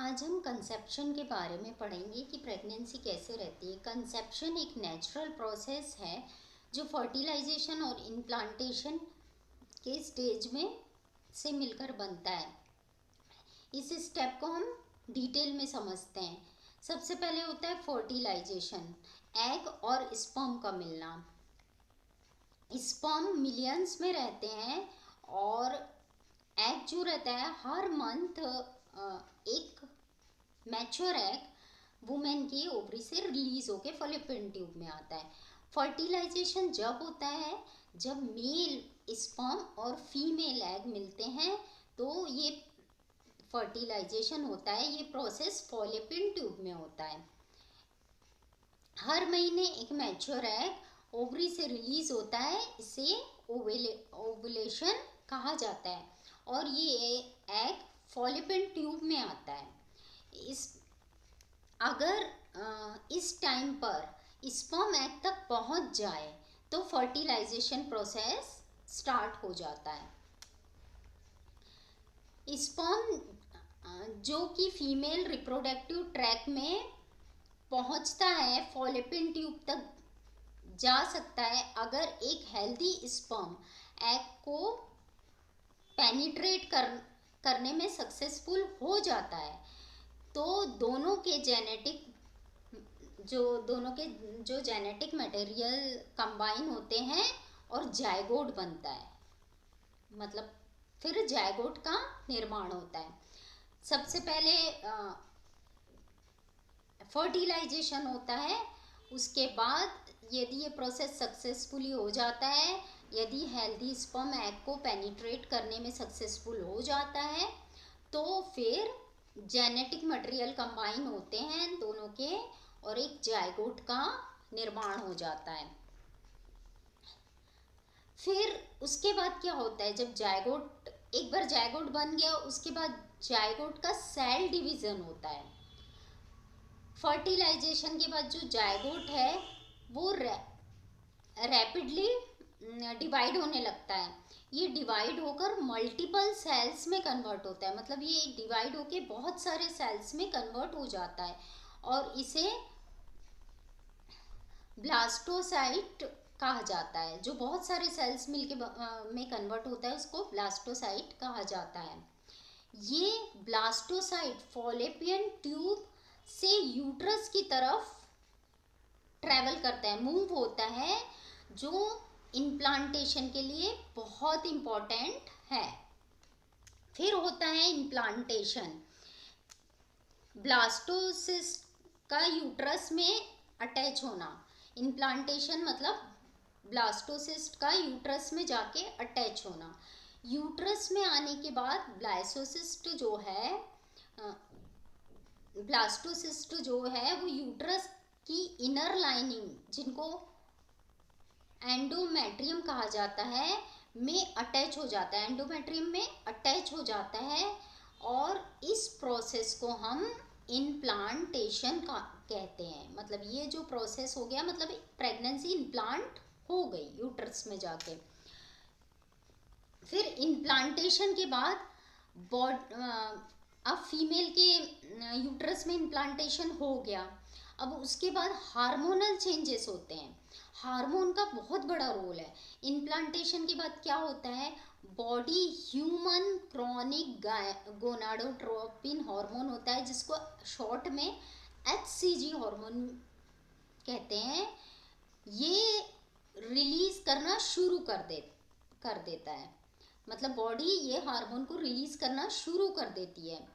आज हम कंसेप्शन के बारे में पढ़ेंगे कि प्रेगनेंसी कैसे रहती है। कंसेप्शन एक नेचुरल प्रोसेस है जो फर्टिलाइजेशन और इम्प्लांटेशन के स्टेज में से मिलकर बनता है। इस स्टेप को हम डिटेल में समझते हैं। सबसे पहले होता है फर्टिलाइजेशन, एग और स्पर्म का मिलना। स्पर्म मिलियंस में रहते हैं और एग जो रहता है हर मंथ एक मैच्योर एग वुमेन की ओवरी से रिलीज होके फॉलोपियन ट्यूब में आता है। फर्टिलाइजेशन जब होता है जब मेल स्पर्म और फीमेल एग मिलते हैं, तो ये फर्टिलाइजेशन होता है। ये प्रोसेस फॉलोपियन ट्यूब में होता है। हर महीने एक मैच्योर एग ओवरी से रिलीज होता है, इसे ओवुलेशन कहा जाता है और ये एग फॉलोपियन ट्यूब में आता है। इस अगर इस टाइम पर स्पर्म एग तक पहुंच जाए तो फर्टिलाइजेशन प्रोसेस स्टार्ट हो जाता है। स्पर्म जो कि फीमेल रिप्रोडक्टिव ट्रैक में पहुंचता है, फॉलोपियन ट्यूब तक जा सकता है। अगर एक हेल्दी स्पर्म एग को पेनिट्रेट करने में सक्सेसफुल हो जाता है, तो दोनों के जेनेटिक मटेरियल कंबाइन होते हैं और जायगोट बनता है। मतलब फिर जायगोट का निर्माण होता है। सबसे पहले फर्टिलाइजेशन होता है, उसके बाद यदि ये प्रोसेस सक्सेसफुली हो जाता है, यदि हेल्दी स्पर्म एग को पेनिट्रेट करने में सक्सेसफुल हो जाता है, तो फिर जेनेटिक मटेरियल कंबाइन होते हैं दोनों के और एक जायगोट का निर्माण हो जाता है। फिर उसके बाद क्या होता है, जब जायगोट एक बार जायगोट बन गया, उसके बाद जायगोट का सेल डिवीजन होता है। फर्टिलाइजेशन के बाद जो जायगोट है वो रैपिडली डिवाइड होने लगता है। ये डिवाइड होकर मल्टीपल सेल्स में कन्वर्ट होता है। मतलब ये डिवाइड होकर बहुत सारे सेल्स में कन्वर्ट हो जाता है और इसे ब्लास्टोसाइट कहा जाता है। जो बहुत सारे सेल्स मिलके में कन्वर्ट होता है उसको ब्लास्टोसाइट कहा जाता है। ये ब्लास्टोसाइट फॉलोपियन ट्यूब से यूट्रस की तरफ ट्रैवल करता है, मूव होता है, जो इम्प्लांटेशन के लिए बहुत इम्पोर्टेंट है। फिर होता है इम्प्लांटेशन। ब्लास्टोसिस्ट का यूट्रस में अटैच होना। इम्प्लांटेशन मतलब ब्लास्टोसिस्ट का यूट्रस में जाके अटैच होना। यूट्रस में आने के बाद ब्लास्टोसिस्ट जो है वो यूट्रस की इनर लाइनिंग, जिनको एंडोमेट्रियम कहा जाता है, में अटैच हो जाता है। एंडोमेट्रियम में अटैच हो जाता है और इस प्रोसेस को हम इम्प्लांटेशन का कहते हैं। मतलब ये जो प्रोसेस हो गया, मतलब प्रेगनेंसी इम्प्लांट हो गई यूट्रस में जाके। फिर इम्प्लांटेशन के बाद अब फीमेल के यूट्रस में इम्प्लांटेशन हो गया। अब उसके बाद हार्मोनल चेंजेस होते हैं। हार्मोन का बहुत बड़ा रोल है। इम्प्लांटेशन के बाद क्या होता है, body human chronic gonadotropin hormone होता है, जिसको शॉर्ट में HCG हार्मोन कहते हैं। ये रिलीज करना शुरू कर देता है। मतलब बॉडी ये हार्मोन को रिलीज करना शुरू कर देती है।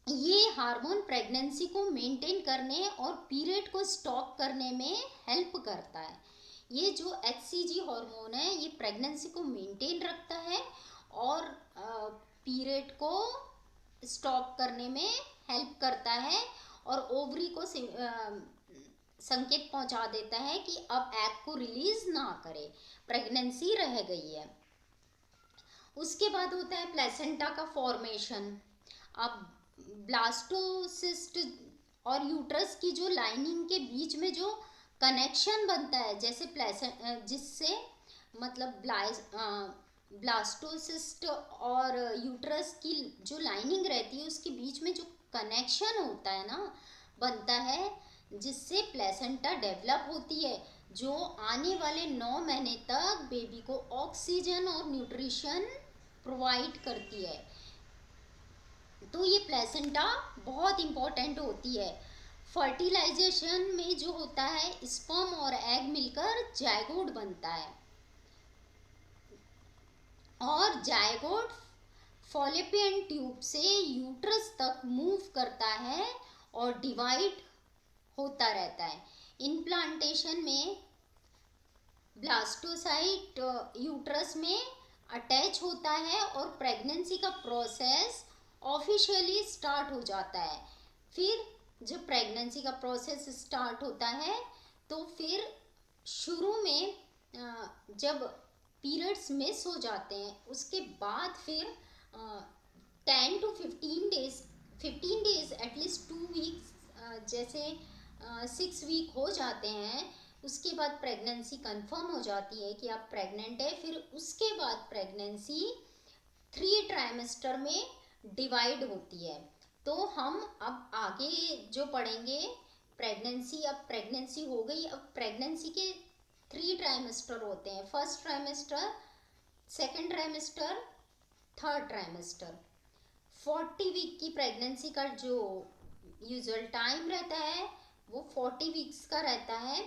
ये हार्मोन प्रेगनेंसी को मेंटेन करने और पीरियड को स्टॉप करने में हेल्प करता है। ये जो HCG हार्मोन है ये प्रेगनेंसी को मेंटेन रखता है और पीरियड को स्टॉप करने में हेल्प करता है और ओवरी को संकेत पहुंचा देता है कि अब एग को रिलीज ना करे, प्रेगनेंसी रह गई है। उसके बाद होता है प्लेसेंटा का फॉर्मेशन। अब ब्लास्टोसिस्ट और यूट्रस की जो लाइनिंग के बीच में जो कनेक्शन बनता है, जैसे जिससे मतलब ब्लास्टोसिस्ट और यूट्रस की जो लाइनिंग रहती है उसके बीच में जो कनेक्शन होता है ना, बनता है, जिससे प्लेसेंटा डेवलप होती है, जो आने वाले 9 महीने तक बेबी को ऑक्सीजन और न्यूट्रिशन प्रोवाइड करती है। तो ये प्लेसेंटा बहुत इम्पोर्टेंट होती है। फर्टिलाइजेशन में जो होता है, स्पर्म और एग मिलकर जायगोट बनता है, और जायगोट फॉलिपियन ट्यूब से यूट्रस तक मूव करता है और डिवाइड होता रहता है। इम्प्लांटेशन में ब्लास्टोसाइट यूट्रस में अटैच होता है और प्रेगनेंसी का प्रोसेस ऑफिशियली स्टार्ट हो जाता है। फिर जब प्रेगनेंसी का प्रोसेस स्टार्ट होता है तो फिर शुरू में जब पीरियड्स मिस हो जाते हैं उसके बाद फिर 10 to 15 days, 15 days at least 2 weeks, जैसे 6 वीक हो जाते हैं, उसके बाद प्रेगनेंसी कंफर्म हो जाती है कि आप प्रेग्नेंट है। फिर उसके बाद प्रेगनेंसी 3 ट्राइमेस्टर में डिवाइड होती है। तो हम अब आगे जो पढ़ेंगे, प्रेगनेंसी, अब प्रेगनेंसी हो गई, अब प्रेगनेंसी के 3 ट्राइमेस्टर होते हैं, first trimester, second trimester, third trimester. 40 week की प्रेगनेंसी का जो यूजुअल टाइम रहता है वो 40 वीक्स का रहता है।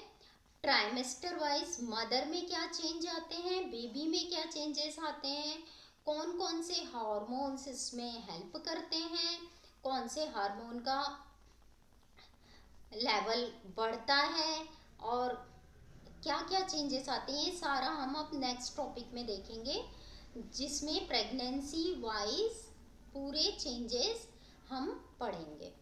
ट्राइमेस्टर वाइज मदर में क्या चेंज आते हैं, बेबी में क्या चेंजेस आते हैं, कौन कौन से हार्मोन्स इसमें हेल्प करते हैं, कौन से हार्मोन का लेवल बढ़ता है, और क्या क्या चेंजेस आते हैं, सारा हम अब नेक्स्ट टॉपिक में देखेंगे, जिसमें प्रेगनेंसी वाइज पूरे चेंजेस हम पढ़ेंगे।